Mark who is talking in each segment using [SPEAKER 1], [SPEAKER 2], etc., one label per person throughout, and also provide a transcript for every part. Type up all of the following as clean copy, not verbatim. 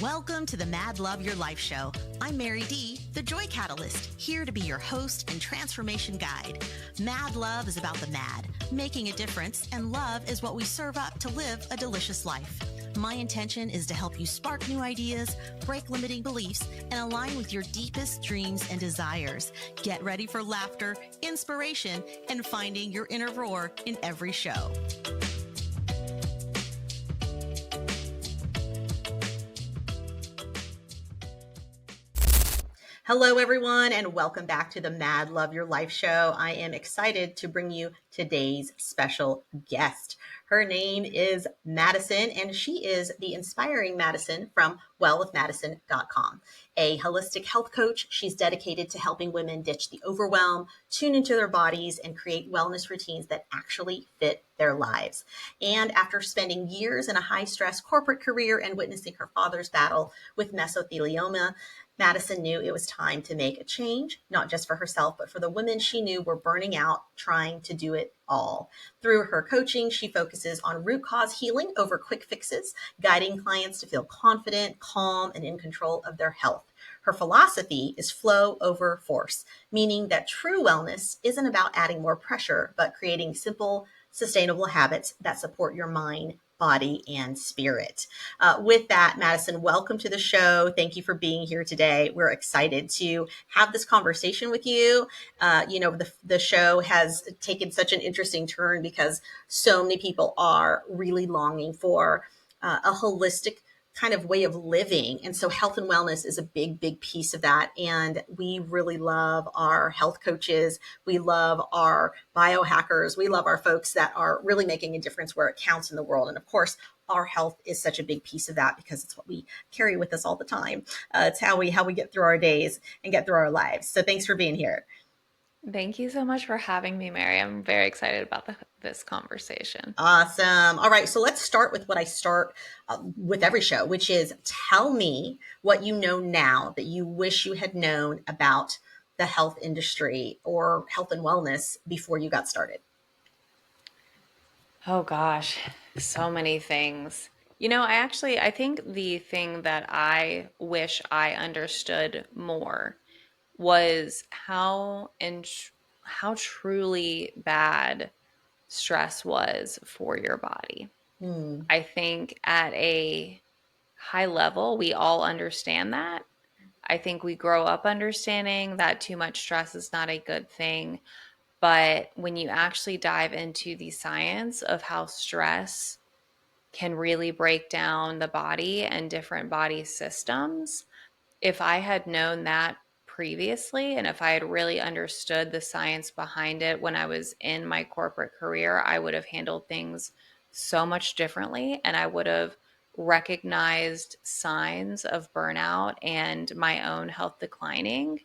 [SPEAKER 1] Welcome to the Mad Love Your Life show. I'm Mary D, the Joy Catalyst, here to be your host and transformation guide. Mad Love is about the mad, making a difference, and love is what we serve up to live a delicious life. My intention is to help you spark new ideas, break limiting beliefs, and align with your deepest dreams and desires. Get ready for laughter, inspiration, and finding your inner roar in every show. Hello, everyone, and welcome back to the Mad Love Your Life show. I am excited to bring you today's special guest. Her name is Madison, and she is the inspiring Madison from wellwithmadison.com. A holistic health coach, she's dedicated to helping women ditch the overwhelm, tune into their bodies, and create wellness routines that actually fit their lives. And after spending years in a high-stress corporate career and witnessing her father's battle with mesothelioma, Madison knew it was time to make a change, not just for herself, but for the women she knew were burning out trying to do it all. Through her coaching, she focuses on root cause healing over quick fixes, guiding clients to feel confident, calm, and in control of their health. Her philosophy is flow over force, meaning that true wellness isn't about adding more pressure, but creating simple, sustainable habits that support your mind, body, and spirit. With that, Madison, welcome to the show. Thank you for being here today. We're excited to have this conversation with you. The show has taken such an interesting turn because so many people are really longing for a holistic kind of way of living. And so health and wellness is a big, big piece of that. And we really love our health coaches. We love our biohackers. We love our folks that are really making a difference where it counts in the world. And of course, our health is such a big piece of that because it's what we carry with us all the time. It's how we get through our days and get through our lives. So thanks for being here.
[SPEAKER 2] Thank you so much for having me, Mary. I'm very excited about this conversation.
[SPEAKER 1] Awesome. All right. So let's start with what I start with every show, which is tell me what you know now that you wish you had known about the health industry or health and wellness before you got started.
[SPEAKER 2] Oh gosh, so many things. I think the thing that I wish I understood more was how truly bad stress was for your body. I think at a high level, we all understand that. I think we grow up understanding that too much stress is not a good thing. But when you actually dive into the science of how stress can really break down the body and different body systems, if I had known that previously and if I had really understood the science behind it when I was in my corporate career, I would have handled things so much differently and I would have recognized signs of burnout and my own health declining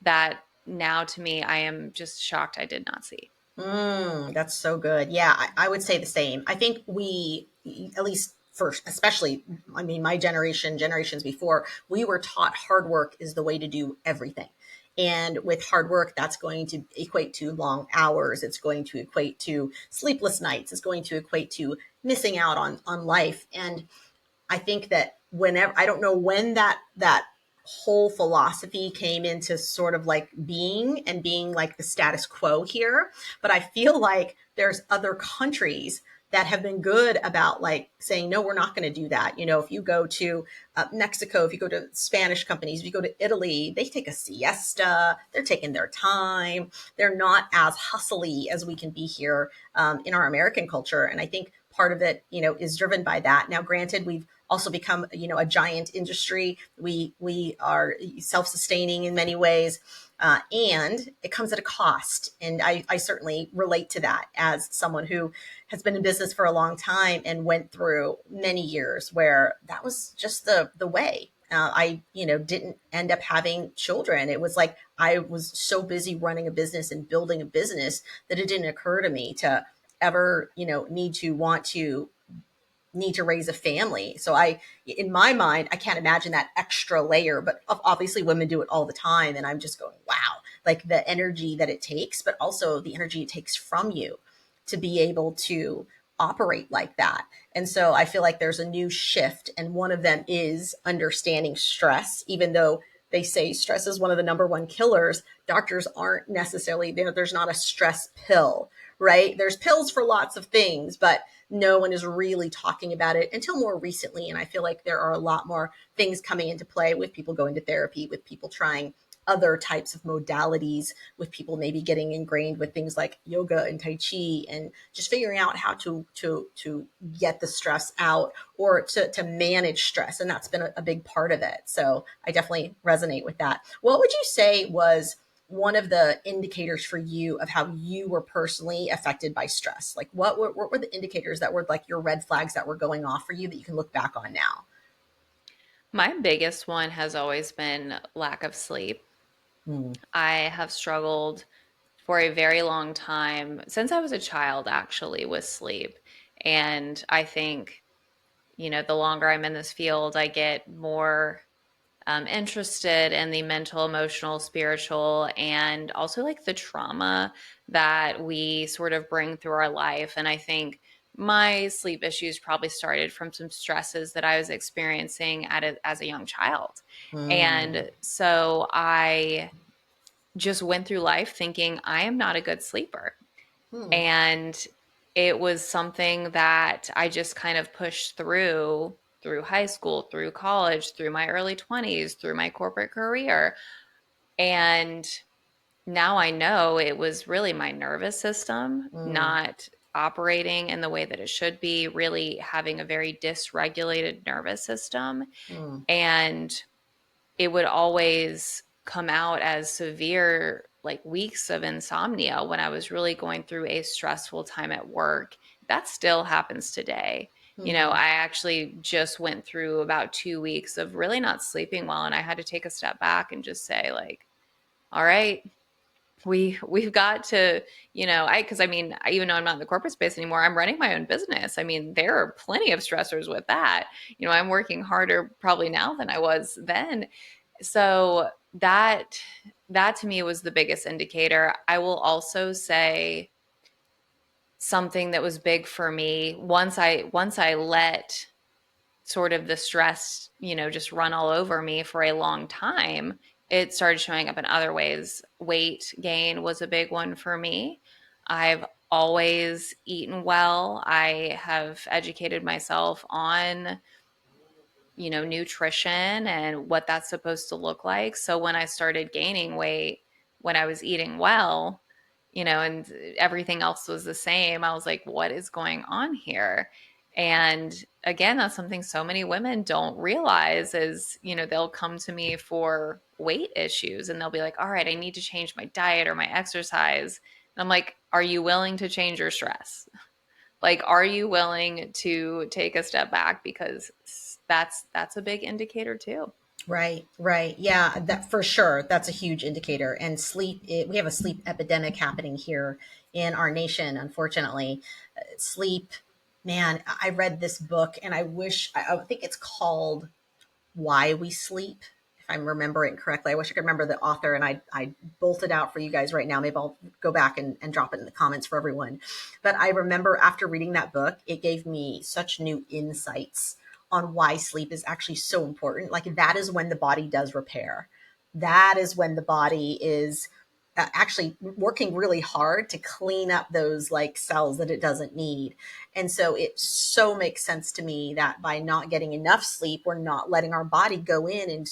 [SPEAKER 2] that now to me, I am just shocked I did not see.
[SPEAKER 1] That's so good. Yeah, I would say the same. I think we, at least first, especially, I mean, my generation, generations before, we were taught hard work is the way to do everything. And with hard work, that's going to equate to long hours. It's going to equate to sleepless nights. It's going to equate to missing out on life. And I think that whenever, I don't know when that whole philosophy came into sort of like being and being like the status quo here, but I feel like there's other countries that have been good about like saying, no, we're not going to do that. You know, if you go to Mexico, if you go to Spanish companies, if you go to Italy, they take a siesta, they're taking their time. They're not as hustly as we can be here in our American culture. And I think part of it, is driven by that. Now, granted, we've also become, a giant industry. We are self-sustaining in many ways, and it comes at a cost. And I certainly relate to that as someone who has been in business for a long time and went through many years where that was just the way. I didn't end up having children. It was like I was so busy running a business and building a business that it didn't occur to me to ever, need to raise a family. So in my mind, I can't imagine that extra layer, but obviously women do it all the time. And I'm just going, wow, like the energy that it takes, but also the energy it takes from you to be able to operate like that. And so I feel like there's a new shift, and one of them is understanding stress. Even though they say stress is one of the number one killers, doctors aren't necessarily, there's not a stress pill, right? There's pills for lots of things, but no one is really talking about it until more recently. And I feel like there are a lot more things coming into play with people going to therapy, with people trying other types of modalities, with people maybe getting ingrained with things like yoga and tai chi, and just figuring out how to get the stress out, or to manage stress. And that's been a big part of it. So I definitely resonate with that. What would you say was one of the indicators for you of how you were personally affected by stress? Like what were the indicators that were like your red flags that were going off for you that you can look back on now?
[SPEAKER 2] My biggest one has always been lack of sleep.
[SPEAKER 1] Mm,
[SPEAKER 2] I have struggled for a very long time, since I was a child, actually, with sleep. And I think, the longer I'm in this field, I get more interested in the mental, emotional, spiritual, and also like the trauma that we sort of bring through our life. And I think my sleep issues probably started from some stresses that I was experiencing as a young child.
[SPEAKER 1] mm,
[SPEAKER 2] And so I just went through life thinking I am not a good sleeper.
[SPEAKER 1] mm,
[SPEAKER 2] And it was something that I just kind of pushed through high school, through college, through my early 20s, through my corporate career. And now I know it was really my nervous system
[SPEAKER 1] mm,
[SPEAKER 2] not operating in the way that it should be, really having a very dysregulated nervous system.
[SPEAKER 1] mm,
[SPEAKER 2] And it would always come out as severe, like weeks of insomnia when I was really going through a stressful time at work. That still happens today.
[SPEAKER 1] mm.
[SPEAKER 2] I actually just went through about 2 weeks of really not sleeping well, and I had to take a step back and just say, like, all right, we've got to, because I mean, even though I'm not in the corporate space anymore, I'm running my own business. I mean, there are plenty of stressors with that. I'm working harder probably now than I was then. So that to me was the biggest indicator. I will also say something that was big for me once I let sort of the stress, just run all over me for a long time, it started showing up in other ways. Weight gain was a big one for me. I've always eaten well. I have educated myself on, nutrition and what that's supposed to look like. So when I started gaining weight, when I was eating well, and everything else was the same, I was like, what is going on here? And again, that's something so many women don't realize is, they'll come to me for weight issues and they'll be like, all right, I need to change my diet or my exercise. And I'm like, are you willing to change your stress? Like, are you willing to take a step back? Because that's a big indicator too.
[SPEAKER 1] Right, right. Yeah, that for sure. That's a huge indicator. And we have a sleep epidemic happening here in our nation, unfortunately. Sleep, man, I read this book and I think it's called Why We Sleep, if I'm remembering correctly. I wish I could remember the author, and I bolted out for you guys right now. Maybe I'll go back and drop it in the comments for everyone. But I remember after reading that book, it gave me such new insights on why sleep is actually so important. Like, that is when the body does repair. That is when the body is actually working really hard to clean up those like cells that it doesn't need. And so it so makes sense to me that by not getting enough sleep, we're not letting our body go in and,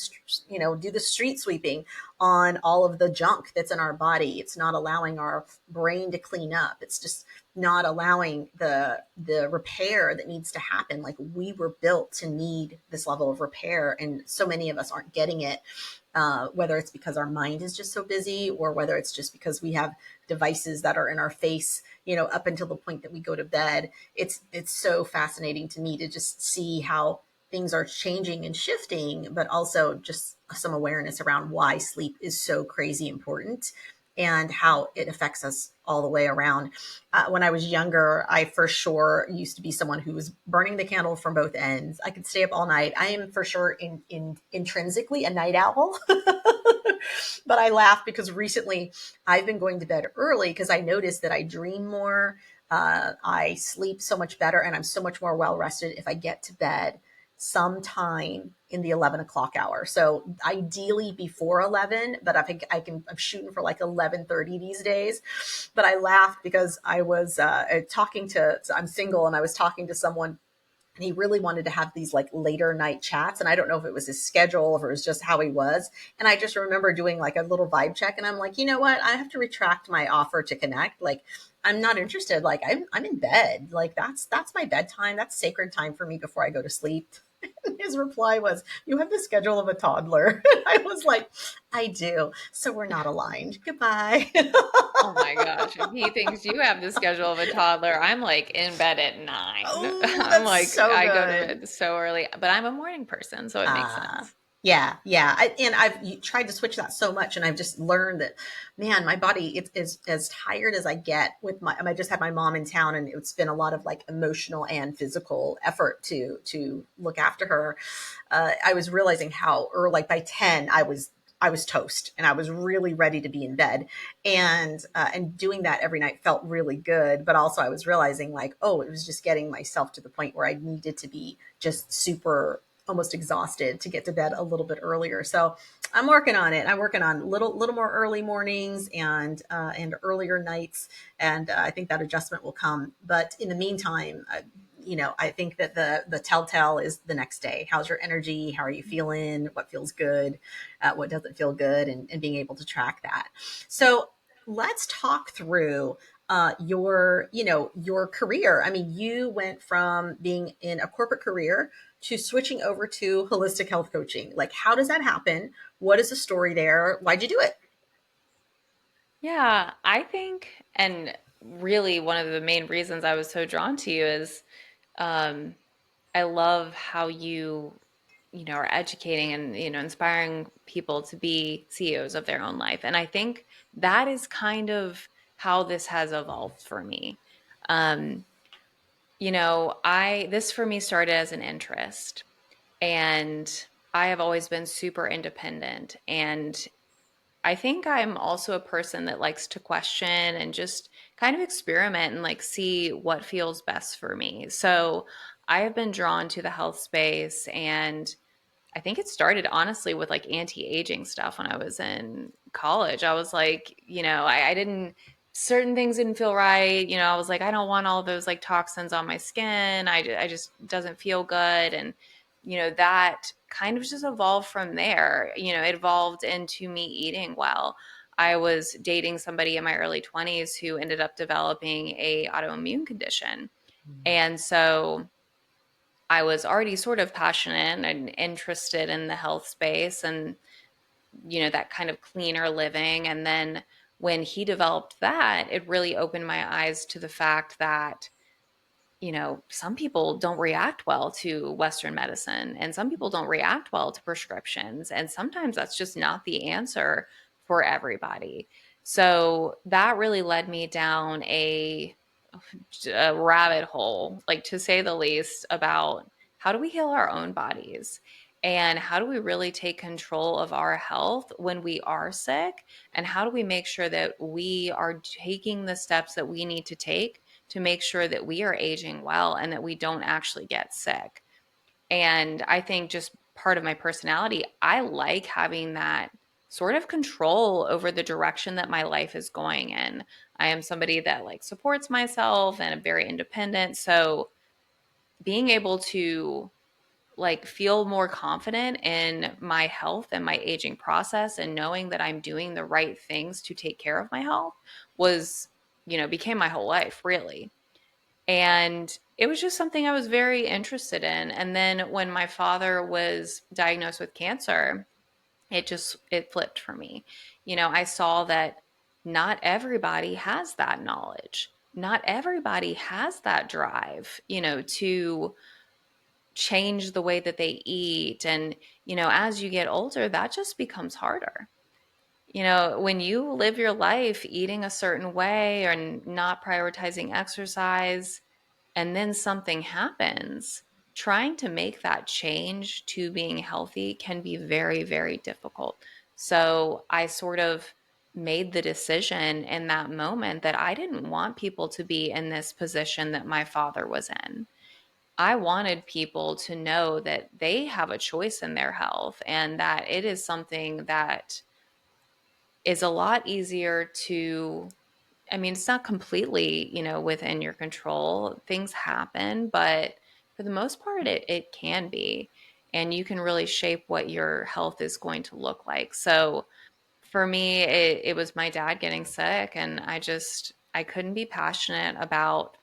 [SPEAKER 1] do the street sweeping on all of the junk that's in our body. It's not allowing our brain to clean up. It's just not allowing the repair that needs to happen. Like, we were built to need this level of repair, and so many of us aren't getting it. Whether it's because our mind is just so busy, or whether it's just because we have devices that are in our face, up until the point that we go to bed. It's so fascinating to me to just see how things are changing and shifting, but also just some awareness around why sleep is so crazy important and how it affects us all the way around. When I was younger, I for sure used to be someone who was burning the candle from both ends. I could stay up all night. I am for sure intrinsically a night owl. But I laugh because recently I've been going to bed early because I noticed that I dream more. I sleep so much better and I'm so much more well rested if I get to bed sometime in the 11 o'clock hour. So ideally before 11, but I think I'm shooting for like 11:30 these days. But I laughed because I was I'm single and I was talking to someone and he really wanted to have these like later night chats. And I don't know if it was his schedule or if it was just how he was. And I just remember doing like a little vibe check and I'm like, you know what? I have to retract my offer to connect. Like, I'm not interested. Like I'm in bed. Like that's my bedtime. That's sacred time for me before I go to sleep. His reply was, "You have the schedule of a toddler." I was like, "I do." So we're not aligned. Goodbye.
[SPEAKER 2] Oh my gosh. If he thinks you have the schedule of a toddler, I'm like in bed at 9.
[SPEAKER 1] Oh,
[SPEAKER 2] I'm
[SPEAKER 1] that's
[SPEAKER 2] like,
[SPEAKER 1] so
[SPEAKER 2] I go to
[SPEAKER 1] good.
[SPEAKER 2] bed so early, but I'm a morning person, so it makes
[SPEAKER 1] Ah,
[SPEAKER 2] sense.
[SPEAKER 1] yeah, yeah. And I've tried to switch that so much, and I've just learned that, man, my body is as tired as I get with I just had my mom in town, and it's been a lot of like emotional and physical effort to look after her. I was realizing how, or like by 10, I was toast and I was really ready to be in bed. And doing that every night felt really good. But also I was realizing like, oh, it was just getting myself to the point where I needed to be just super almost exhausted to get to bed a little bit earlier. So I'm working on it. I'm working on little more early mornings and earlier nights, and I think that adjustment will come. But in the meantime, I think that the telltale is the next day. How's your energy? How are you feeling? What feels good? What doesn't feel good? And being able to track that. So let's talk through your career. I mean, you went from being in a corporate career to switching over to holistic health coaching. Like, how does that happen? What is the story there? Why'd you do it?
[SPEAKER 2] Yeah, I think, and really one of the main reasons I was so drawn to you is um, I love how you are educating and, inspiring people to be CEOs of their own life. And I think that is kind of how this has evolved for me. Um, this for me started as an interest, and I have always been super independent. And I think I'm also a person that likes to question and just kind of experiment and like see what feels best for me. So I have been drawn to the health space, and I think it started honestly with like anti-aging stuff when I was in college. I was like, I didn't, certain things didn't feel right. I was like, I don't want all those like toxins on my skin. I just doesn't feel good. And, that kind of just evolved from there. It evolved into me eating well. I was dating somebody in my early 20s who ended up developing a autoimmune condition. And so I was already sort of passionate and interested in the health space and, that kind of cleaner living. And then when he developed that, it really opened my eyes to the fact that, some people don't react well to Western medicine and some people don't react well to prescriptions. And sometimes that's just not the answer for everybody. So that really led me down a rabbit hole, like to say the least, about how do we heal our own bodies and how do we really take control of our health when we are sick, and how do we make sure that we are taking the steps that we need to take to make sure that we are aging well and that we don't actually get sick. And I think just part of my personality, I like having that sort of control over the direction that my life is going in. I am somebody that like supports myself and I'm very independent. So being able to like feel more confident in my health and my aging process and knowing that I'm doing the right things to take care of my health was, became my whole life really. And it was just something I was very interested in. And then when my father was diagnosed with cancer, it flipped for me. I saw that not everybody has that knowledge. Not everybody has that drive, to change the way that they eat. And, as you get older, that just becomes harder. When you live your life eating a certain way and not prioritizing exercise, and then something happens, trying to make that change to being healthy can be very, very difficult. So I sort of made the decision in that moment that I didn't want people to be in this position that my father was in. I wanted people to know that they have a choice in their health and that it is something that is a lot easier to, I mean, it's not completely, within your control. Things happen, but for the most part, it can be. And you can really shape what your health is going to look like. So for me, it was my dad getting sick, and I couldn't be passionate about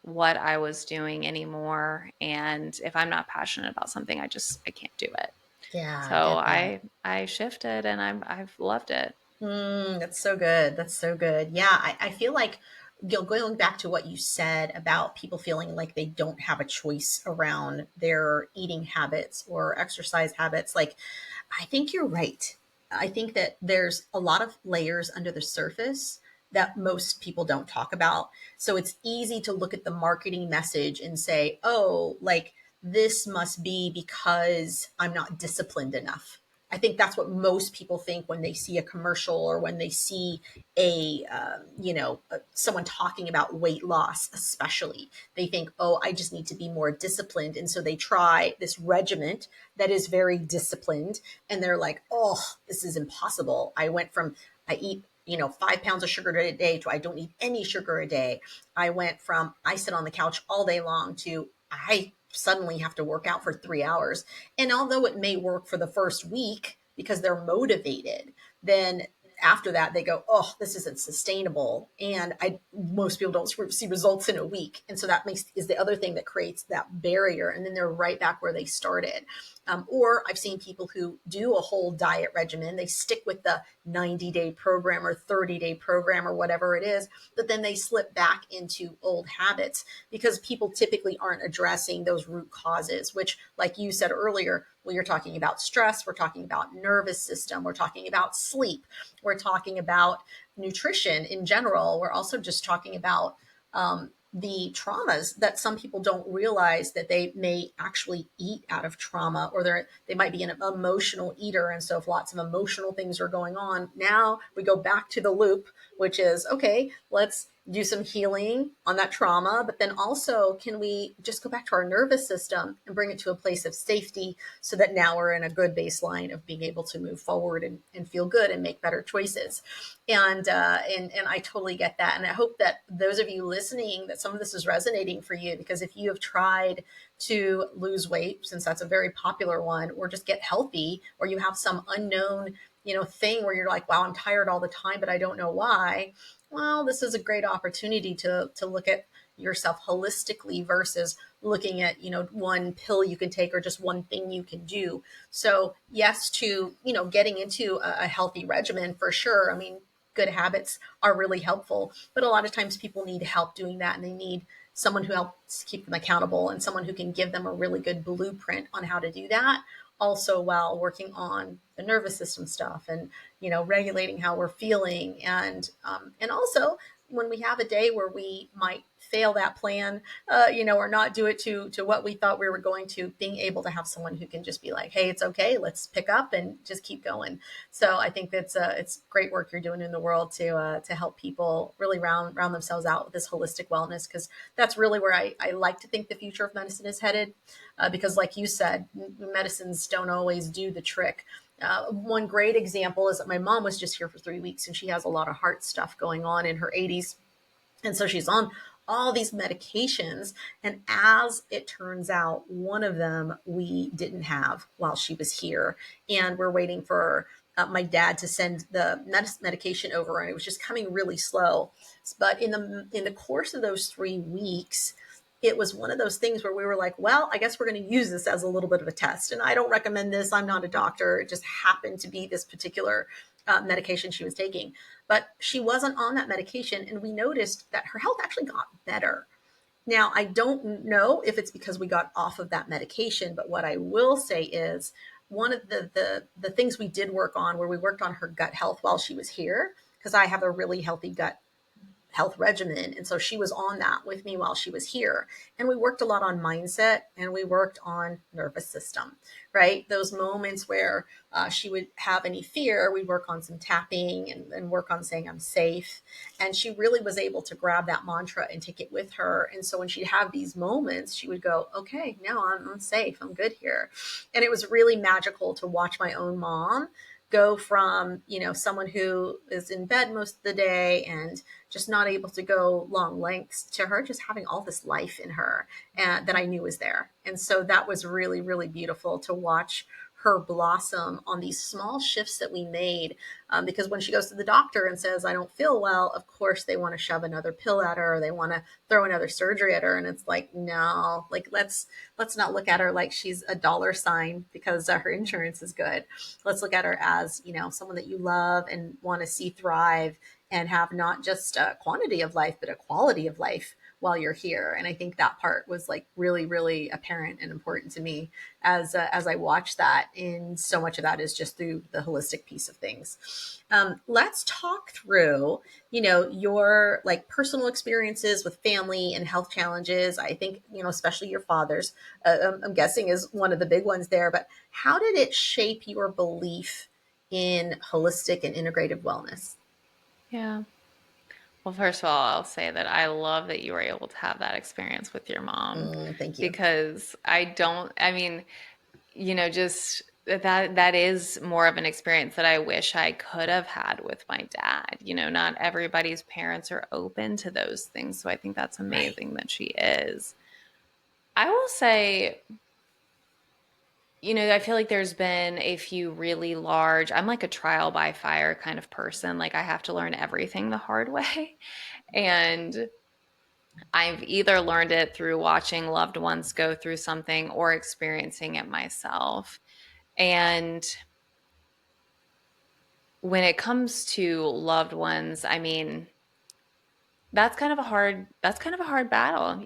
[SPEAKER 2] what I was doing anymore. And if I'm not passionate about something, I can't do it.
[SPEAKER 1] Yeah, I
[SPEAKER 2] So
[SPEAKER 1] get that.
[SPEAKER 2] I shifted, and I've loved it.
[SPEAKER 1] That's so good. That's so good. Yeah, I feel like going back to what you said about people feeling like they don't have a choice around their eating habits or exercise habits, like I think you're right. I think that there's a lot of layers under the surface that most people don't talk about. So it's easy to look at the marketing message and say, oh, like this must be because I'm not disciplined enough. I think that's what most people think when they see a commercial or when they see someone talking about weight loss, especially. They think, oh, I just need to be more disciplined. And so they try this regimen that is very disciplined. And they're like, oh, this is impossible. I eat 5 pounds of sugar a day to I don't eat any sugar a day. I went from I sit on the couch all day long to I suddenly have to work out for 3 hours. And although it may work for the first week because they're motivated, then after that they go, oh, this isn't sustainable. And most people don't see results in a week. And so that is the other thing that creates that barrier. And then they're right back where they started. Or I've seen people who do a whole diet regimen. They stick with the 90-day program or 30-day program or whatever it is, but then they slip back into old habits because people typically aren't addressing those root causes, which, like you said earlier, well, you're talking about stress, we're talking about nervous system, we're talking about sleep, we're talking about nutrition in general. We're also just talking about the traumas that some people don't realize that they may actually eat out of trauma, or they might be an emotional eater. And so if lots of emotional things are going on, now we go back to the loop, which is, okay, let's do some healing on that trauma, but then also can we just go back to our nervous system and bring it to a place of safety so that now we're in a good baseline of being able to move forward and feel good and make better choices. And I totally get that. And I hope that those of you listening, that some of this is resonating for you, because if you have tried to lose weight, since that's a very popular one, or just get healthy, or you have some unknown, thing where you're like, wow, I'm tired all the time, but I don't know why. Well, this is a great opportunity to look at yourself holistically versus looking at, one pill you can take or just one thing you can do. So yes, to, getting into a healthy regimen for sure. I mean, good habits are really helpful, but a lot of times people need help doing that, and they need someone who helps keep them accountable and someone who can give them a really good blueprint on how to do that, also while working on the nervous system stuff and regulating how we're feeling. And also when we have a day where we might fail that plan, or not do it to what we thought we were going to, being able to have someone who can just be like, hey, it's okay, let's pick up and just keep going. So I think that's it's great work you're doing in the world to help people really round themselves out with this holistic wellness, because that's really where I like to think the future of medicine is headed. Because like you said, medicines don't always do the trick. One great example is that my mom was just here for 3 weeks, and she has a lot of heart stuff going on in her 80s. And so she's on all these medications. And as it turns out, one of them we didn't have while she was here. And we're waiting for my dad to send the medication over, and it was just coming really slow. But in the course of those 3 weeks, it was one of those things where we were like, well, I guess we're going to use this as a little bit of a test. And I don't recommend this. I'm not a doctor. It just happened to be this particular medication she was taking. But she wasn't on that medication, and we noticed that her health actually got better. Now, I don't know if it's because we got off of that medication, but what I will say is one of the things we did work on, where we worked on her gut health while she was here, because I have a really healthy gut health regimen. And so she was on that with me while she was here. And we worked a lot on mindset and we worked on nervous system, right? Those moments where she would have any fear, we'd work on some tapping and work on saying, I'm safe. And she really was able to grab that mantra and take it with her. And so when she'd have these moments, she would go, okay, no, I'm safe. I'm good here. And it was really magical to watch my own mom go from, someone who is in bed most of the day and just not able to go long lengths, to her just having all this life in her and that I knew was there. And so that was really, really beautiful to watch her blossom on these small shifts that we made. Because when she goes to the doctor and says, I don't feel well, of course they want to shove another pill at her, or they want to throw another surgery at her. And it's like, no, like let's not look at her like she's a dollar sign because her insurance is good. Let's look at her as, someone that you love and want to see thrive and have not just a quantity of life, but a quality of life while you're here. And I think that part was like really, really apparent and important to me as I watched that. And so much of that is just through the holistic piece of things. Let's talk through, your like personal experiences with family and health challenges. I think, especially your father's, I'm guessing is one of the big ones there, but how did it shape your belief in holistic and integrative wellness?
[SPEAKER 2] Yeah. Well, first of all, I'll say that I love that you were able to have that experience with your mom
[SPEAKER 1] Thank you.
[SPEAKER 2] because I mean, just that is more of an experience that I wish I could have had with my dad. Not everybody's parents are open to those things. So I think that's
[SPEAKER 1] Right.
[SPEAKER 2] amazing that she is. I will say, I feel like there's been a few really large, I'm like a trial by fire kind of person. Like I have to learn everything the hard way. And I've either learned it through watching loved ones go through something or experiencing it myself. And when it comes to loved ones, I mean, that's kind of a hard battle,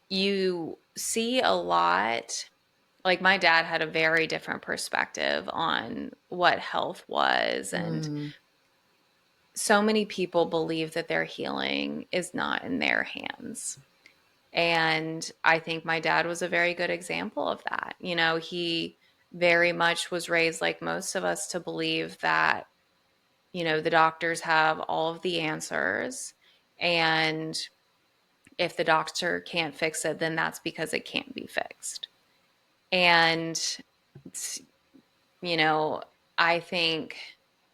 [SPEAKER 2] you see a lot. Like my dad had a very different perspective on what health was, and
[SPEAKER 1] Mm,
[SPEAKER 2] so many people believe that their healing is not in their hands. And I think my dad was a very good example of that. He very much was raised like most of us to believe that, the doctors have all of the answers. And if the doctor can't fix it, then that's because it can't be fixed. And, you know, I think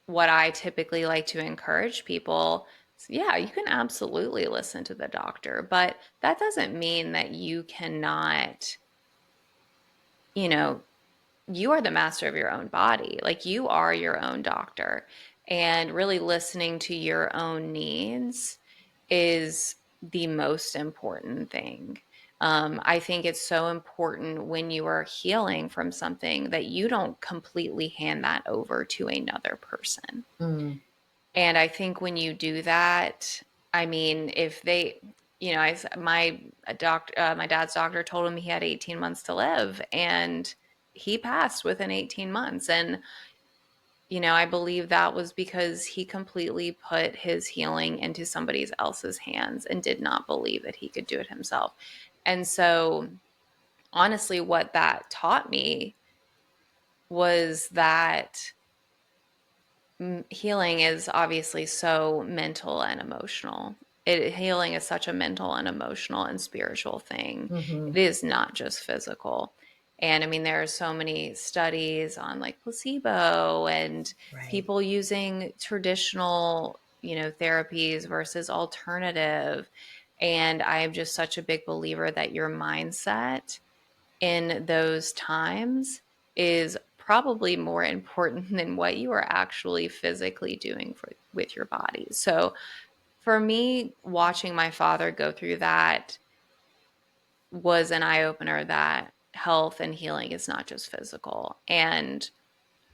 [SPEAKER 2] what I typically like to encourage people is, yeah, you can absolutely listen to the doctor, but that doesn't mean that you cannot, you know, you are the master of your own body. Like you are your own doctor. And really listening to your own needs is the most important thing. I think it's so important when you are healing from something that you don't completely hand that over to another person.
[SPEAKER 1] mm,
[SPEAKER 2] And I think when you do that, I mean, if they, my dad's doctor told him he had 18 months to live, and he passed within 18 months. And, I believe that was because he completely put his healing into somebody else's hands and did not believe that he could do it himself. And so, honestly, what that taught me was that healing is obviously so mental and emotional. Healing is such a mental and emotional and spiritual thing.
[SPEAKER 1] hmm
[SPEAKER 2] It is not just physical. And I mean, there are so many studies on like placebo and
[SPEAKER 1] Right.
[SPEAKER 2] people using traditional, therapies versus alternative. And I am just such a big believer that your mindset in those times is probably more important than what you are actually physically doing with your body. So for me, watching my father go through that was an eye opener that health and healing is not just physical. And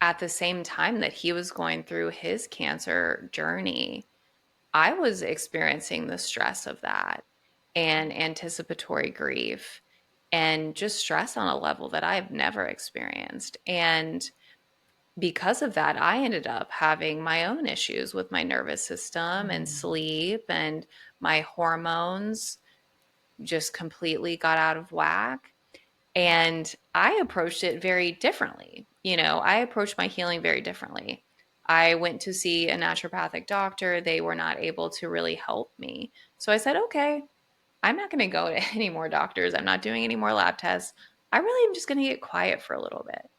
[SPEAKER 2] at the same time that he was going through his cancer journey, I was experiencing the stress of that and anticipatory grief and just stress on a level that I've never experienced. And because of that, I ended up having my own issues with my nervous system and
[SPEAKER 1] Mm.
[SPEAKER 2] sleep, and my hormones just completely got out of whack. And I approached it very differently. I approached my healing very differently. I went to see a naturopathic doctor. They were not able to really help me. So I said, okay, I'm not going to go to any more doctors. I'm not doing any more lab tests. I really am just going to get quiet for a little bit.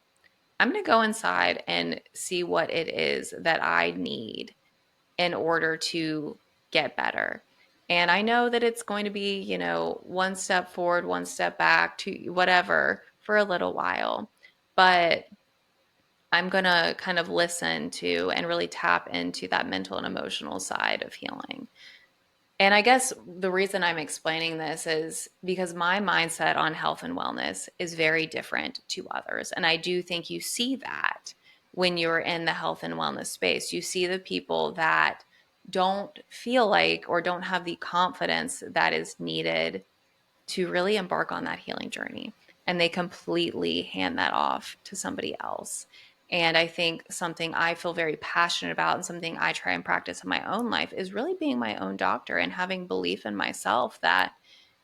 [SPEAKER 2] I'm going to go inside and see what it is that I need in order to get better. And I know that it's going to be, one step forward, one step back to whatever for a little while. But I'm going to kind of listen to and really tap into that mental and emotional side of healing. And I guess the reason I'm explaining this is because my mindset on health and wellness is very different to others. And I do think you see that when you're in the health and wellness space. You see the people that don't feel like or don't have the confidence that is needed to really embark on that healing journey. And they completely hand that off to somebody else. And I think something I feel very passionate about and something I try and practice in my own life is really being my own doctor and having belief in myself that,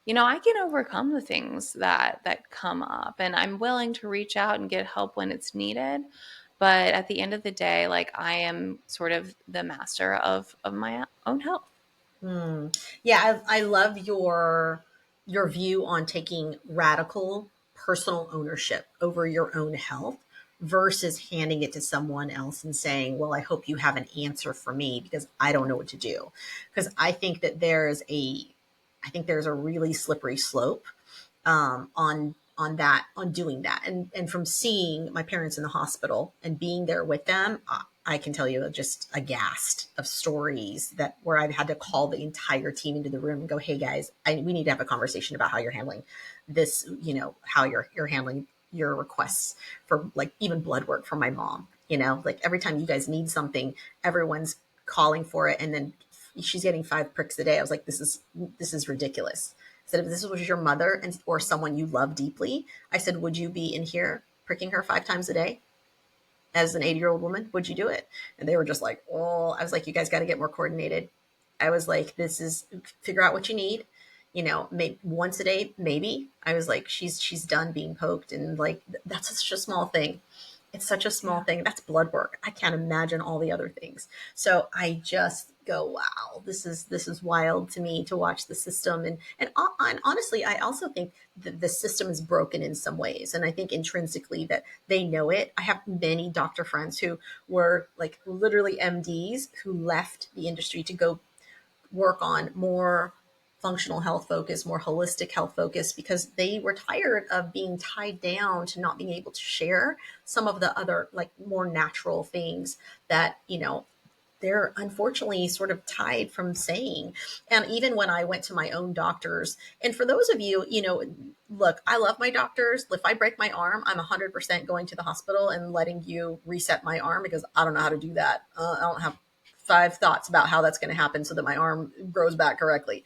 [SPEAKER 2] I can overcome the things that come up, and I'm willing to reach out and get help when it's needed. But at the end of the day, like, I am sort of the master of my own health.
[SPEAKER 1] Hmm. Yeah, I love your view on taking radical personal ownership over your own health versus handing it to someone else and saying, "Well, I hope you have an answer for me because I don't know what to do." Because I think there's a really slippery slope on doing that, and from seeing my parents in the hospital and being there with them, I can tell you just aghast of stories that where I've had to call the entire team into the room and go, "Hey guys, we need to have a conversation about how you're handling this. How you're handling your requests for like even blood work from my mom. Like every time you guys need something, everyone's calling for it, and then she's getting 5 pricks a day." I was like, this is ridiculous. I said, if this was your mother or someone you love deeply, I said, would you be in here pricking her 5 times a day as an 80-year-old woman? Would you do it? And they were just like, oh, I was like, you guys got to get more coordinated. I was like, this is figure out what you need. Maybe once a day, maybe. I was like, she's done being poked, and like that's such a small thing. It's such a small
[SPEAKER 2] Yeah.
[SPEAKER 1] thing. That's blood work. I can't imagine all the other things. So I just go, wow, this is wild to me to watch the system. And honestly, I also think that the system is broken in some ways. And I think intrinsically that they know it. I have many doctor friends who were like literally MDs who left the industry to go work on more functional health focus, more holistic health focus, because they were tired of being tied down to not being able to share some of the other like more natural things that they're unfortunately sort of tied from saying. And even when I went to my own doctors, and for those of you, look, I love my doctors. If I break my arm, I'm 100% going to the hospital and letting you reset my arm because I don't know how to do that. I don't have 5 thoughts about how that's going to happen so that my arm grows back correctly.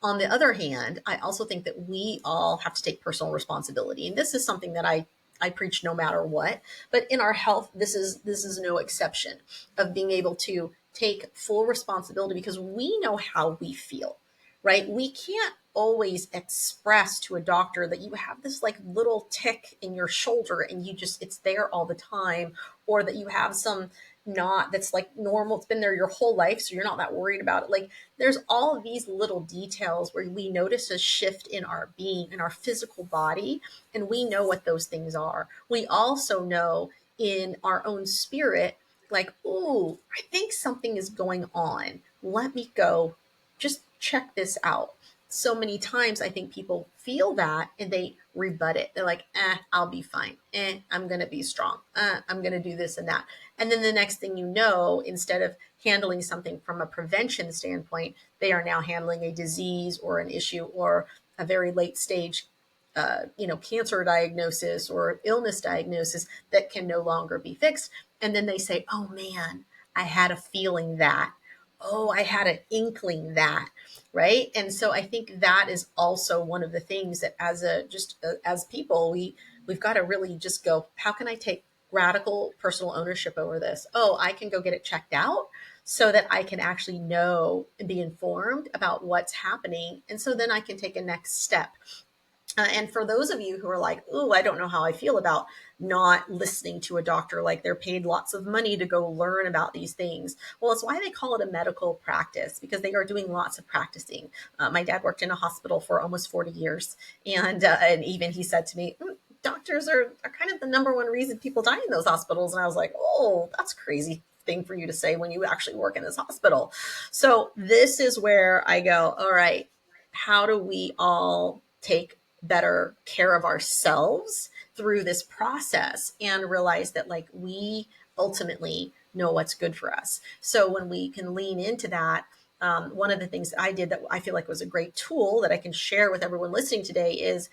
[SPEAKER 1] On the other hand, I also think that we all have to take personal responsibility. And this is something that I preach no matter what. But in our health, this is no exception of being able to take full responsibility because we know how we feel, right? We can't always express to a doctor that you have this like little tick in your shoulder and it's there all the time, or that you have some knot that's like normal, it's been there your whole life so you're not that worried about it. Like there's all of these little details where we notice a shift in our being, in our physical body, and we know what those things are. We also know in our own spirit, like, oh, I think something is going on. Let me go just check this out. So many times I think people feel that and they rebut it. They're like, I'll be fine. I'm going to be strong. I'm going to do this and that. And then the next thing you know, instead of handling something from a prevention standpoint, they are now handling a disease or an issue or a very late stage cancer diagnosis or illness diagnosis that can no longer be fixed. And then they say, oh man, I had a feeling that. Oh, I had an inkling that. Right. And so I think that is also one of the things that as people, we've got to really just go, how can I take radical personal ownership over this. Oh, I can go get it checked out so that I can actually know and be informed about what's happening. And so then I can take a next step. And for those of you who are like, oh, I don't know how I feel about not listening to a doctor, like they're paid lots of money to go learn about these things. Well, it's why they call it a medical practice, because they are doing lots of practicing. My dad worked in a hospital for almost 40 years. And even he said to me, doctors are kind of the number one reason people die in those hospitals. And I was like, oh, that's crazy thing for you to say when you actually work in this hospital. So this is where I go, all right, how do we all take better care of ourselves through this process and realize that like we ultimately know what's good for us. So when we can lean into that, one of the things that I did that I feel like was a great tool that I can share with everyone listening today is,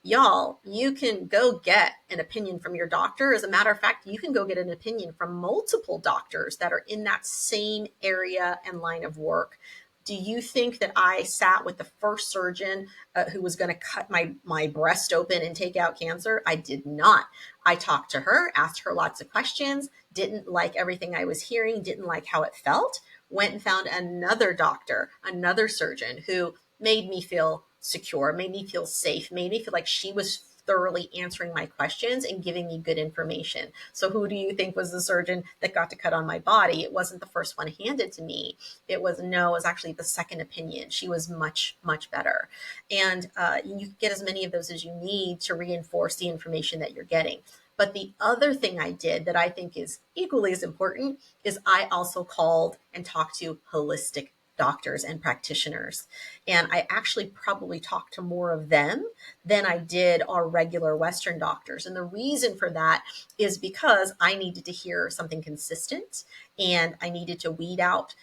[SPEAKER 1] y'all, you can go get an opinion from your doctor. As a matter of fact, you can go get an opinion from multiple doctors that are in that same area and line of work. Do you think that I sat with the first surgeon who was going to cut my breast open and take out cancer? I did not. I talked to her, asked her lots of questions, didn't like everything I was hearing, didn't like how it felt, went and found another doctor, another surgeon who made me feel secure, made me feel safe, made me feel like she was thoroughly answering my questions and giving me good information. So who do you think was the surgeon that got to cut on my body? It wasn't the first one handed to me. It was actually the second opinion. She was much, much better. And you get as many of those as you need to reinforce the information that you're getting. But the other thing I did that I think is equally as important is I also called and talked to holistic doctors and practitioners. And I actually probably talked to more of them than I did our regular Western doctors. And the reason for that is because I needed to hear something consistent and I needed to weed out,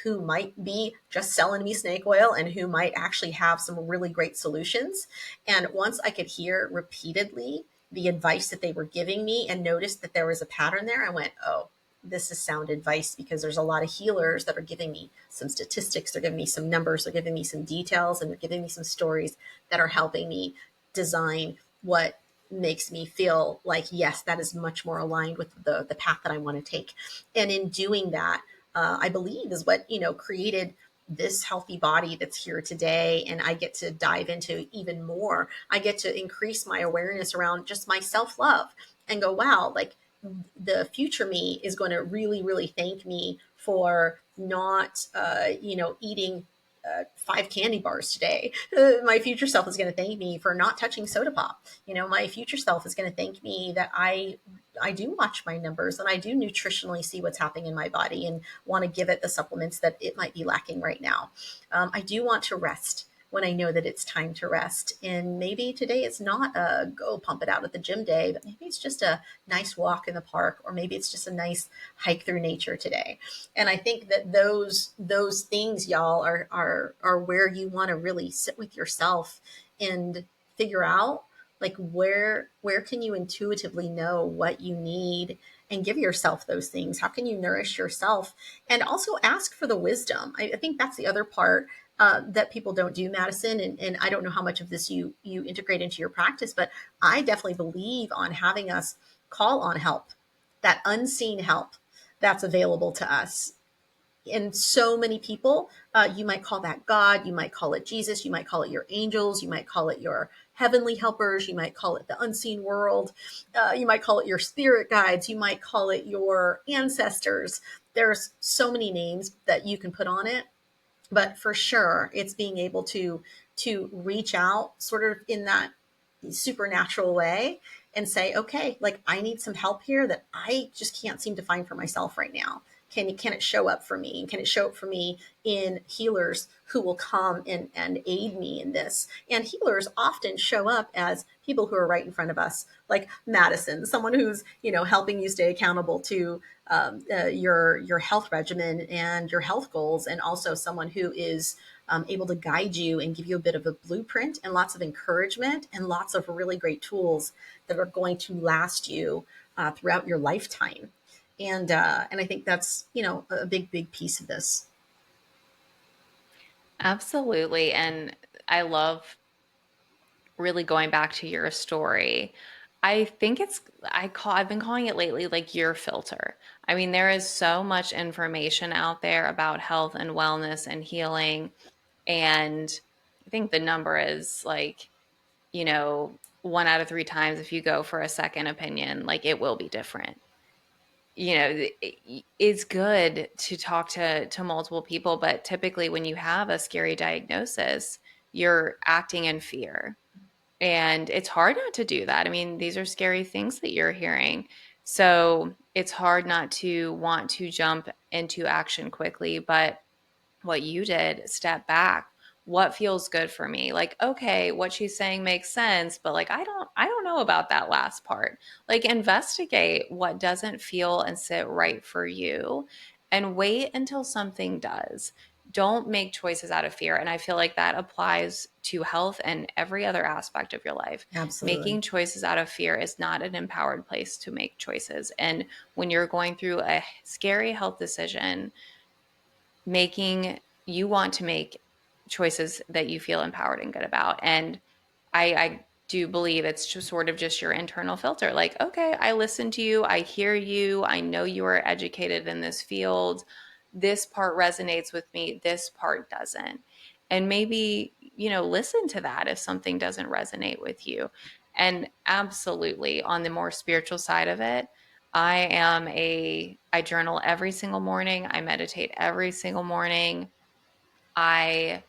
[SPEAKER 1] who might be just selling me snake oil and who might actually have some really great solutions. And once I could hear repeatedly the advice that they were giving me and noticed that there was a pattern there, I went, oh, this is sound advice, because there's a lot of healers that are giving me some statistics, they're giving me some numbers, they're giving me some details, and they're giving me some stories that are helping me design what makes me feel like, yes, that is much more aligned with the path that I want to take. And in doing that, I believe is what, created this healthy body that's here today. And I get to dive into even more. I get to increase my awareness around just my self-love and go, wow, like the future me is going to really, really thank me for not, eating 5 candy bars today. My future self is going to thank me for not touching soda pop. My future self is going to thank me that I do watch my numbers and I do nutritionally see what's happening in my body and want to give it the supplements that it might be lacking right now. I do want to rest when I know that it's time to rest. And maybe today is not a go pump it out at the gym day, but maybe it's just a nice walk in the park, or maybe it's just a nice hike through nature today. And I think that those things, y'all, are where you want to really sit with yourself and figure out like where can you intuitively know what you need and give yourself those things. How can you nourish yourself? And also ask for the wisdom. I think that's the other part that people don't do, Madison. And I don't know how much of this you integrate into your practice, but I definitely believe on having us call on help, that unseen help that's available to us. And so many people, you might call that God, you might call it Jesus, you might call it your angels, you might call it your heavenly helpers, you might call it the unseen world, you might call it your spirit guides, you might call it your ancestors. There's so many names that you can put on it, but for sure it's being able to reach out sort of in that supernatural way and say, okay, like I need some help here that I just can't seem to find for myself right now. Can it show up for me? And can it show up for me in healers who will come and aid me in this? And healers often show up as people who are right in front of us, like Madison, someone who's, helping you stay accountable to your health regimen and your health goals, and also someone who is able to guide you and give you a bit of a blueprint and lots of encouragement and lots of really great tools that are going to last you throughout your lifetime. And I think that's, a big piece of this.
[SPEAKER 2] Absolutely. And I love really going back to your story. I think I've been calling it lately like your filter. I mean, there is so much information out there about health and wellness and healing. And I think the number is like, 1 out of 3 times if you go for a second opinion, like it will be different. It's good to talk to multiple people, but typically when you have a scary diagnosis, you're acting in fear. And it's hard not to do that. I mean, these are scary things that you're hearing. So it's hard not to want to jump into action quickly. But what you did, step back. What feels good for me? Like, okay, what she's saying makes sense, but like I don't know about that last part. Like investigate what doesn't feel and sit right for you and wait until something does. Don't make choices out of fear. And I feel like that applies to health and every other aspect of your life.
[SPEAKER 1] Absolutely.
[SPEAKER 2] Making choices out of fear is not an empowered place to make choices. And when you're going through a scary health decision, making you want to make choices that you feel empowered and good about. And I do believe it's just sort of just your internal filter. Like, okay, I listen to you, I hear you, I know you are educated in this field. This part resonates with me, this part doesn't. And maybe, listen to that if something doesn't resonate with you. And absolutely, on the more spiritual side of it, I journal every single morning. I meditate every single morning. I,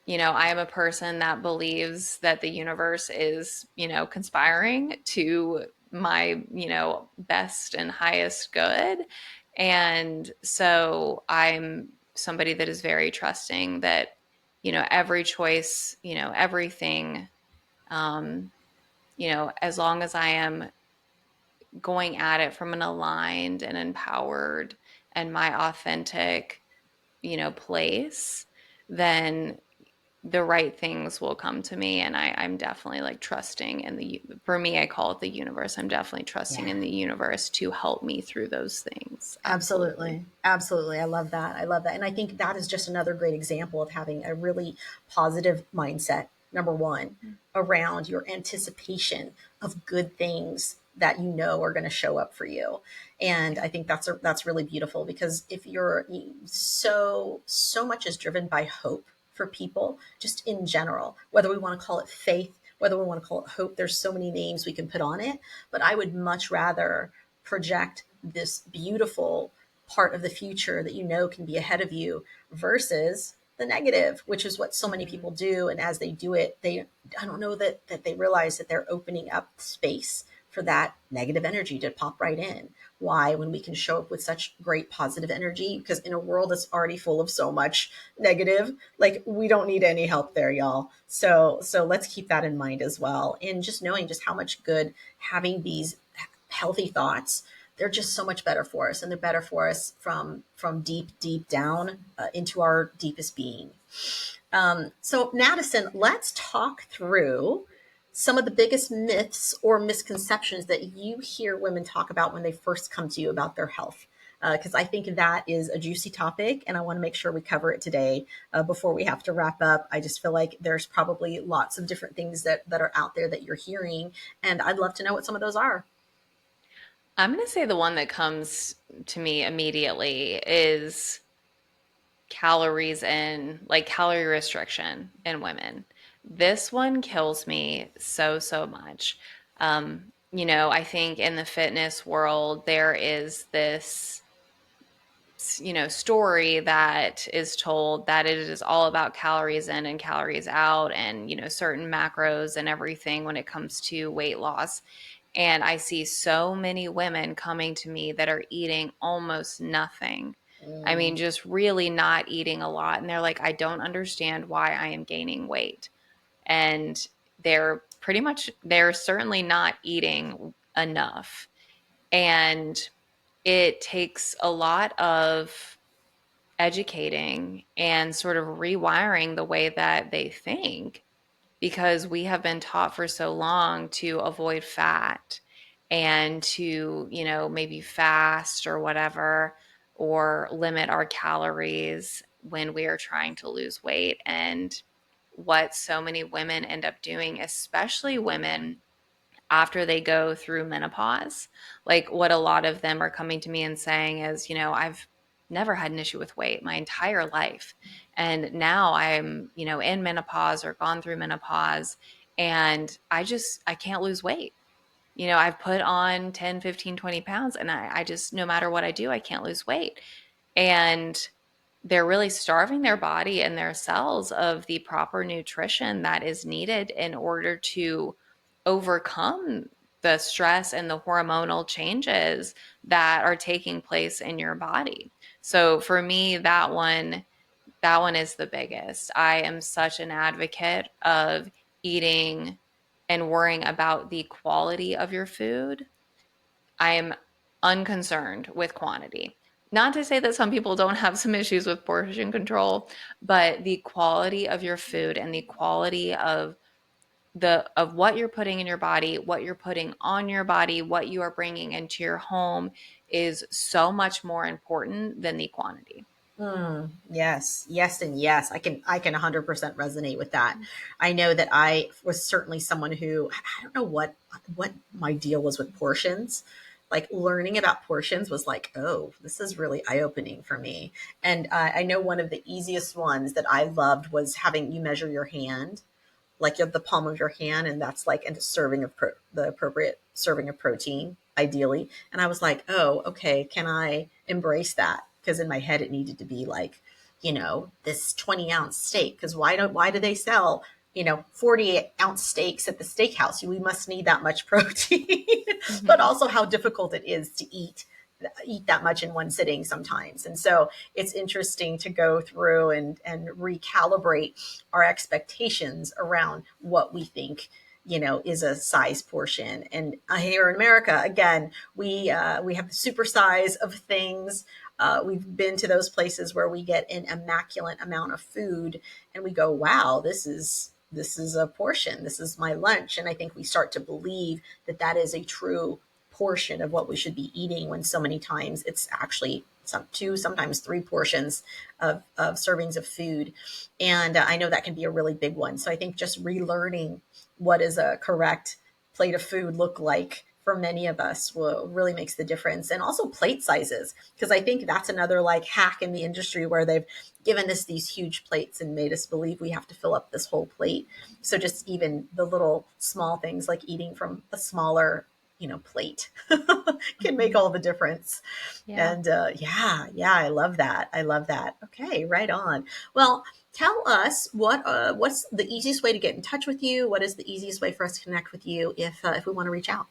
[SPEAKER 2] I am a person that believes that the universe is, conspiring to my, best and highest good. And so I'm somebody that is very trusting that, every choice, everything, um, as long as I am going at it from an aligned and empowered and my authentic, place, then the right things will come to me. And I'm definitely like trusting in for me, I call it the universe. I'm definitely trusting
[SPEAKER 1] Yeah.
[SPEAKER 2] in the universe to help me through those things. Absolutely.
[SPEAKER 1] Absolutely. Absolutely. I love that. I love that. And I think that is just another great example of having a really positive mindset, number one, around your anticipation of good things that you know are going to show up for you. And I think that's really beautiful, because if you're so much is driven by hope for people, just in general, whether we want to call it faith, whether we want to call it hope, there's so many names we can put on it. But I would much rather project this beautiful part of the future that you know can be ahead of you versus the negative, which is what so many people do. And as they do it, I don't know that they realize that they're opening up space for that negative energy to pop right in. Why, when we can show up with such great positive energy? Because in a world that's already full of so much negative, like, we don't need any help there, y'all. So let's keep that in mind as well. And just knowing just how much good having these healthy thoughts, they're just so much better for us, and they're better for us from deep down into our deepest being. So Madison, let's talk through some of the biggest myths or misconceptions that you hear women talk about when they first come to you about their health, because I think that is a juicy topic, and I want to make sure we cover it today before we have to wrap up. I just feel like there's probably lots of different things that are out there that you're hearing, and I'd love to know what some of those are.
[SPEAKER 2] I'm going to say the one that comes to me immediately is calories in, like calorie restriction in women. This one kills me so much. I think in the fitness world, there is this, story that is told that it is all about calories in and calories out and, certain macros and everything when it comes to weight loss. And I see so many women coming to me that are eating almost nothing. I
[SPEAKER 1] Mm,
[SPEAKER 2] mean, just really not eating a lot. And they're like, I don't understand why I am gaining weight. And they're certainly not eating enough. And it takes a lot of educating and sort of rewiring the way that they think, because we have been taught for so long to avoid fat and to, maybe fast or whatever, or limit our calories when we are trying to lose weight. And what so many women end up doing, especially women after they go through menopause. Like what a lot of them are coming to me and saying is, I've never had an issue with weight my entire life. And now I'm, in menopause or gone through menopause, and I can't lose weight. I've put on 10, 15, 20 pounds, and I just, no matter what I do, I can't lose weight. And they're really starving their body and their cells of the proper nutrition that is needed in order to overcome the stress and the hormonal changes that are taking place in your body. So for me, that one is the biggest. I am such an advocate of eating and worrying about the quality of your food. I am unconcerned with quantity. Not to say that some people don't have some issues with portion control, but the quality of your food and the quality of what you're putting in your body, what you're putting on your body, what you are bringing into your home is so much more important than the quantity.
[SPEAKER 1] Yes, yes, and yes. I can 100% resonate with that. I know that I was certainly someone who I don't know what my deal was with portions. Like learning about portions was like, oh, this is really eye opening for me. And I know one of the easiest ones that I loved was having you measure your hand, like you have the palm of your hand, and that's like a serving of the appropriate serving of protein, ideally. And I was like, oh, okay, can I embrace that? Because in my head, it needed to be like, this 20-ounce steak. Because why do they sell 40-ounce steaks at the steakhouse? We must need that much protein, but
[SPEAKER 2] Mm-hmm.
[SPEAKER 1] also how difficult it is to eat that much in one sitting sometimes. And so it's interesting to go through and recalibrate our expectations around what we think is a size portion. And here in America, again, we have the super size of things. We've been to those places where we get an immaculate amount of food, and we go, "Wow, this is a portion. This is my lunch." And I think we start to believe that that is a true portion of what we should be eating, when so many times it's actually two, sometimes three portions of servings of food. And I know that can be a really big one. So I think just relearning what is a correct plate of food look like for many of us will really makes the difference. And also plate sizes, because I think that's another like hack in the industry where they've given us these huge plates and made us believe we have to fill up this whole plate. So just even the little small things like eating from a smaller plate can make
[SPEAKER 2] Mm-hmm.
[SPEAKER 1] all the difference.
[SPEAKER 2] Yeah.
[SPEAKER 1] And yeah, I love that. I love that. Okay, right on. Well, tell us what's the easiest way to get in touch with you. What is the easiest way for us to connect with you if we want to reach out?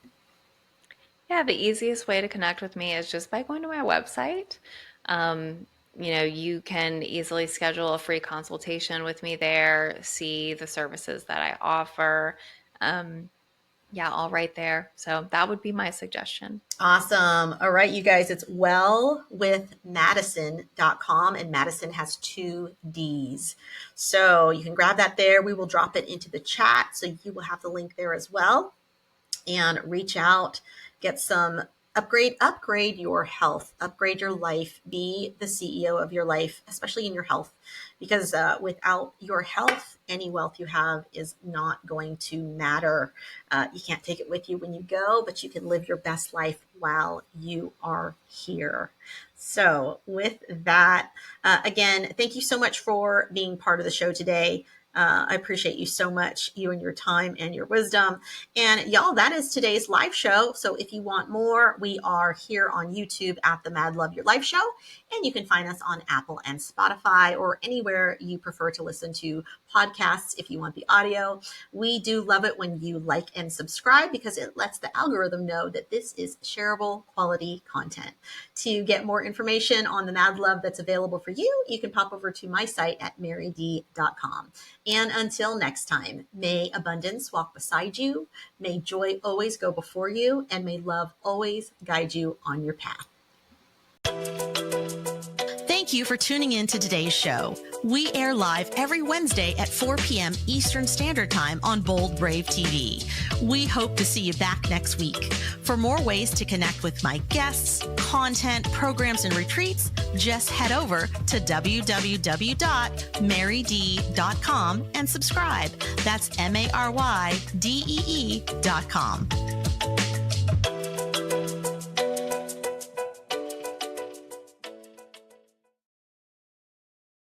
[SPEAKER 2] Yeah, the easiest way to connect with me is just by going to my website. Um, you can easily schedule a free consultation with me there, see the services that I offer. Um, yeah, all right there. So that would be my suggestion.
[SPEAKER 1] Awesome. All right, you guys, it's wellwithmadison.com, and Madison has two D's. So you can grab that there. We will drop it into the chat. So you will have the link there as well, and reach out, get some upgrade your health, upgrade your life, be the CEO of your life, especially in your health, because without your health, any wealth you have is not going to matter. You can't take it with you when you go, but you can live your best life while you are here. So with that, again, thank you so much for being part of the show today. I appreciate you so much, you and your time and your wisdom. And y'all, that is today's live show. So if you want more, we are here on YouTube at the Mad Love Your Life Show. And you can find us on Apple and Spotify, or anywhere you prefer to listen to podcasts if you want the audio. We do love it when you like and subscribe, because it lets the algorithm know that this is shareable quality content. To get more information on the Mad Love that's available for you, you can pop over to my site at maryd.com. And until next time, may abundance walk beside you, may joy always go before you, and may love always guide you on your path. Thank Thank you for tuning in to today's show. We air live every Wednesday at 4 p.m. Eastern Standard Time on Bold Brave TV. We hope to see you back next week. For more ways to connect with my guests, content, programs, and retreats, just head over to www.marydee.com and subscribe. That's MARYDEE.com.